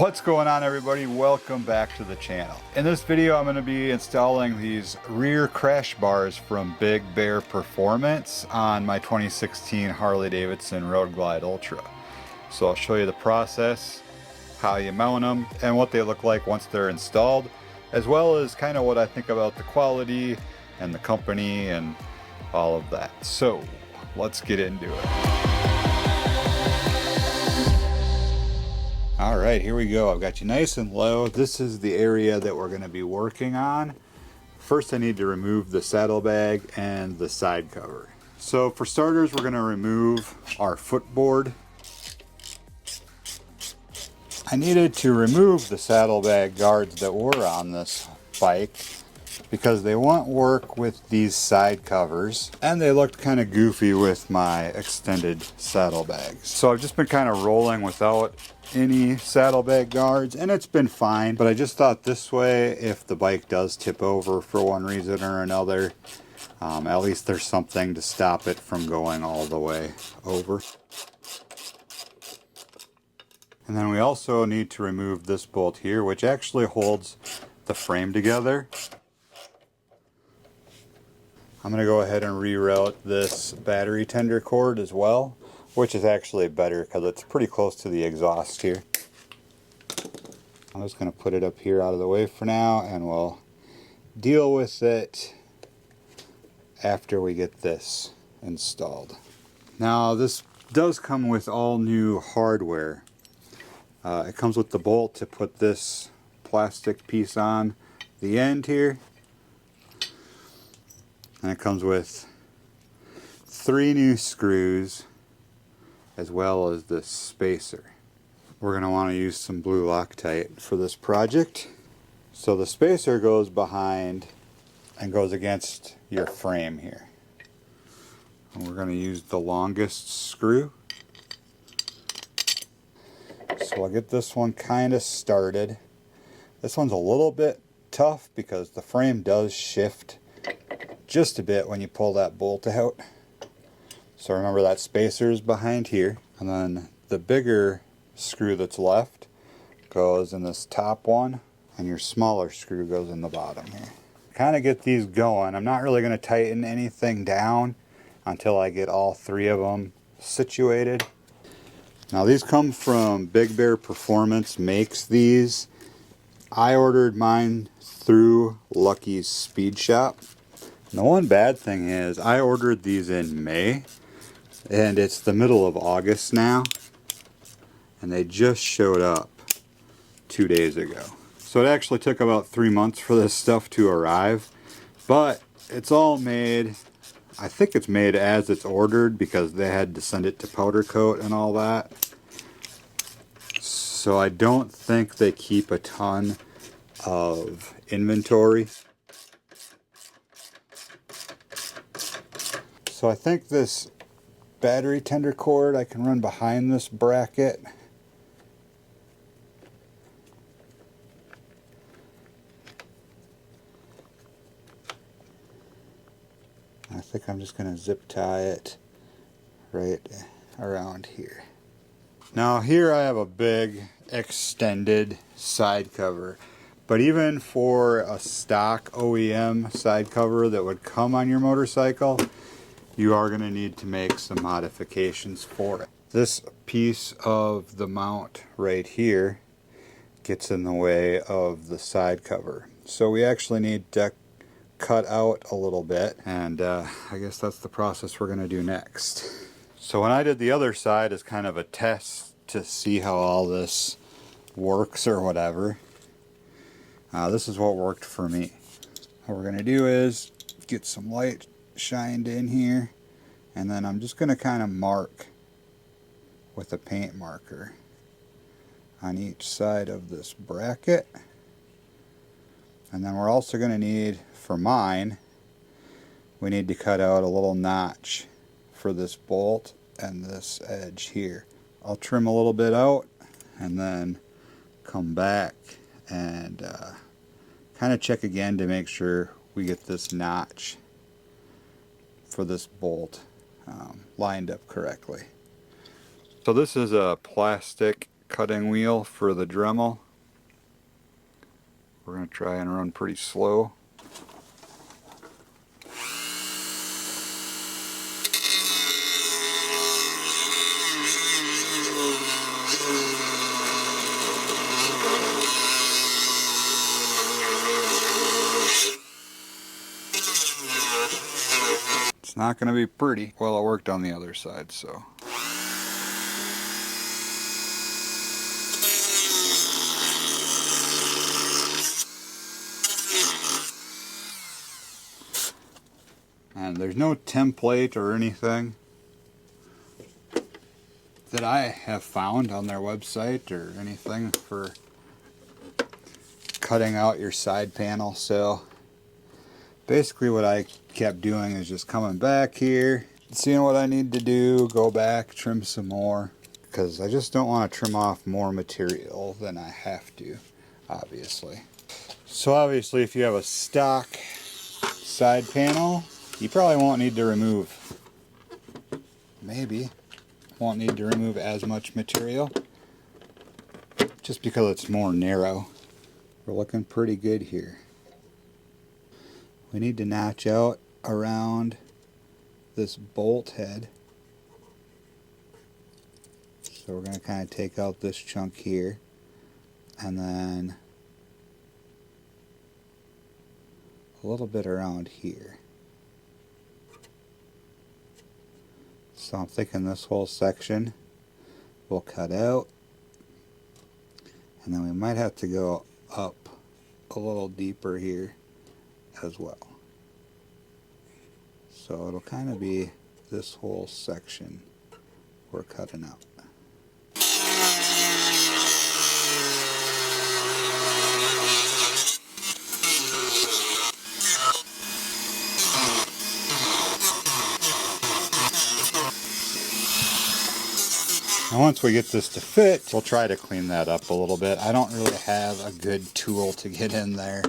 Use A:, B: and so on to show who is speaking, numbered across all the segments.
A: What's going on, everybody? Welcome back to the channel. In this video I'm going to be installing these rear crash bars from Big Bear Performance on my 2016 Harley-Davidson Road Glide Ultra. So I'll show you the process, how you mount them, and what they look like once they're installed, as well as kind of what I think about the quality and the company and all of that. So let's get into it. Alright, here we go. I've got you nice and low. This is the area that we're going to be working on. First I need to remove the saddlebag and the side cover. So for starters, we're going to remove our footboard. I needed to remove the saddlebag guards that were on this bike because they won't work with these side covers, and they looked kind of goofy with my extended saddlebags. So I've just been kind of rolling without any saddlebag guards, and it's been fine, but I just thought this way, if the bike does tip over for one reason or another, at least there's something to stop it from going all the way over. And then we also need to remove this bolt here, which actually holds the frame together. I'm going to go ahead and reroute this battery tender cord as well, which is actually better because it's pretty close to the exhaust here. I'm just going to put it up here out of the way for now, and we'll deal with it after we get this installed. Now this does come with all new hardware. It comes with the bolt to put this plastic piece on the end here. And it comes with 3 new screws as well as this spacer. We're going to want to use some blue Loctite for this project. So the spacer goes behind and goes against your frame here. And we're going to use the longest screw. So I'll get this one kind of started. This one's a little bit tough because the frame does shift just a bit when you pull that bolt out. So remember that spacer is behind here, and then the bigger screw that's left goes in this top one, and your smaller screw goes in the bottom here. Kind of get these going. I'm not really going to tighten anything down until I get all 3 of them situated. Now these come from Big Bear Performance, makes these. I ordered mine through Lucky's Speed Shop. The one bad thing is I ordered these in May, and it's the middle of August now, and they just showed up 2 days ago. So it actually took about 3 months for this stuff to arrive, but it's all made, I think it's made as it's ordered because they had to send it to powder coat and all that. So I don't think they keep a ton of inventory. So I think this battery tender cord I can run behind this bracket. I think I'm just going to zip tie it right around here. Now here I have a big extended side cover, but even for a stock OEM side cover that would come on your motorcycle, you are going to need to make some modifications for it. This piece of the mount right here gets in the way of the side cover. So we actually need to cut out a little bit, and I guess that's the process we're going to do next. So when I did the other side as kind of a test to see how all this works or whatever, this is what worked for me. What we're going to do is get some light shined in here, and then I'm just going to kind of mark with a paint marker on each side of this bracket. And then we're also going to need, for mine, we need to cut out a little notch for this bolt and this edge here. I'll trim a little bit out and then come back and kind of check again to make sure we get this notch for this bolt lined up correctly. So this is a plastic cutting wheel for the Dremel. We're going to try and run pretty slow. It's not going to be pretty. Well, it worked on the other side, so. And there's no template or anything that I have found on their website or anything for cutting out your side panel. So basically what I kept doing is just coming back here, seeing what I need to do, go back, trim some more, because I just don't want to trim off more material than I have to, obviously. So obviously if you have a stock side panel, you probably won't need to remove, won't need to remove as much material, just because it's more narrow. We're looking pretty good here. We need to notch out around this bolt head. So we're going to kind of take out this chunk here, and then a little bit around here. So I'm thinking this whole section will cut out, and then we might have to go up a little deeper here as well. So it'll kind of be this whole section we're cutting out. And once we get this to fit, we'll try to clean that up a little bit. I don't really have a good tool to get in there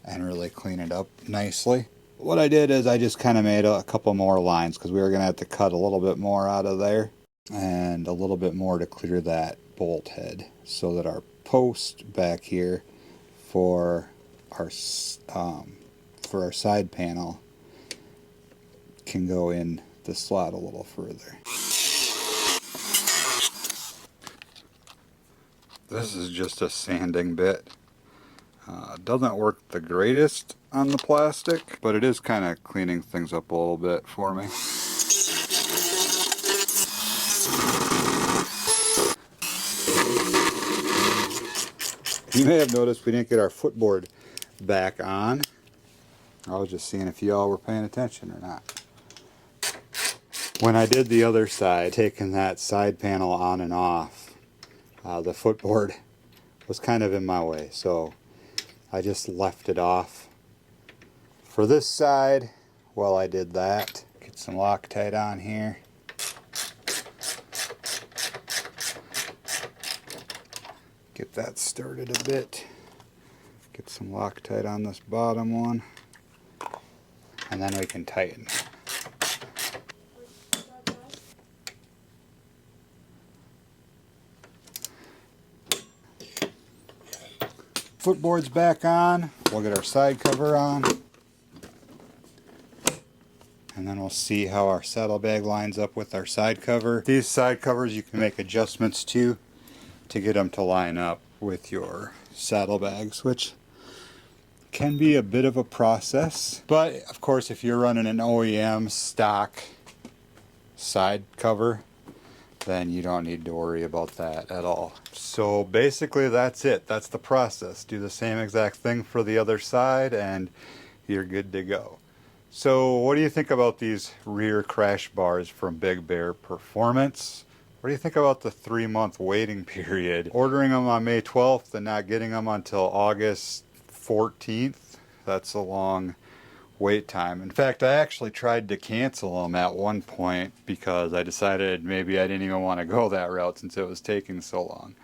A: and really clean it up nicely. What I did is I just kind of made a couple more lines because we were going to have to cut a little bit more out of there and a little bit more to clear that bolt head so that our post back here for our side panel can go in the slot a little further. This is just a sanding bit. Doesn't work the greatest on the plastic, but it is kind of cleaning things up a little bit for me. You may have noticed we didn't get our footboard back on. I was just seeing if y'all were paying attention or not. When I did the other side, taking that side panel on and off, the footboard was kind of in my way, so I just left it off for this side while I did that. Get some Loctite on here. Get that started a bit. Get some Loctite on this bottom one, and then we can tighten. Footboard's back on. We'll get our side cover on, and then we'll see how our saddlebag lines up with our side cover. These side covers you can make adjustments to get them to line up with your saddlebags, which can be a bit of a process. But of course, if you're running an OEM stock side cover, then you don't need to worry about that at all. So basically that's it. That's the process. Do the same exact thing for the other side and you're good to go. So what do you think about these rear crash bars from Big Bear Performance? What do you think about the 3-month waiting period? Ordering them on May 12th and not getting them until August 14th? That's a long wait time. In fact, I actually tried to cancel them at one point because I decided maybe I didn't even want to go that route since it was taking so long.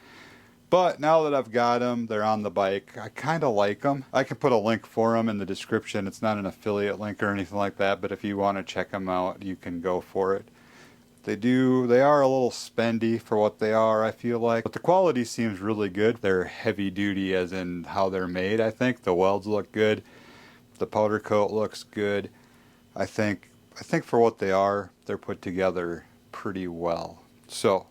A: But now that I've got them, they're on the bike, I kind of like them. I can put a link for them in the description. It's not an affiliate link or anything like that, but if you want to check them out, you can go for it. They are a little spendy for what they are, I feel like. But the quality seems really good. They're heavy duty as in how they're made, I think. The welds look good. The powder coat looks good. I think for what they are, they're put together pretty well. So,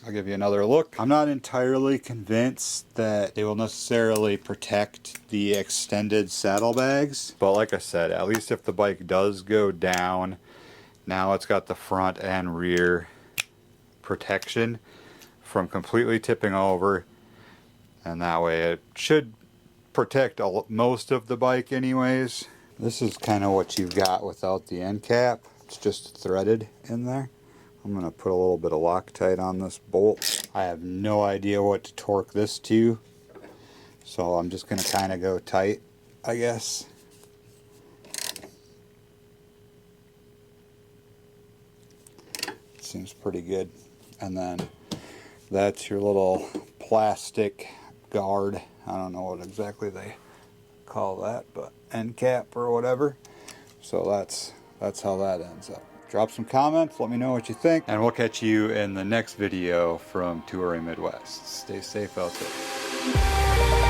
A: I'll give you another look. I'm not entirely convinced that they will necessarily protect the extended saddlebags. But like I said, at least if the bike does go down, now it's got the front and rear protection from completely tipping over. And that way it should protect most of the bike anyways. This is kind of what you've got without the end cap. It's just threaded in there. I'm going to put a little bit of Loctite on this bolt. I have no idea what to torque this to, so I'm just going to kind of go tight, I guess. Seems pretty good. And then that's your little plastic guard. I don't know what exactly they call that, but end cap or whatever. So that's how that ends up. Drop some comments, let me know what you think, and we'll catch you in the next video from Touring Midwest. Stay safe out there.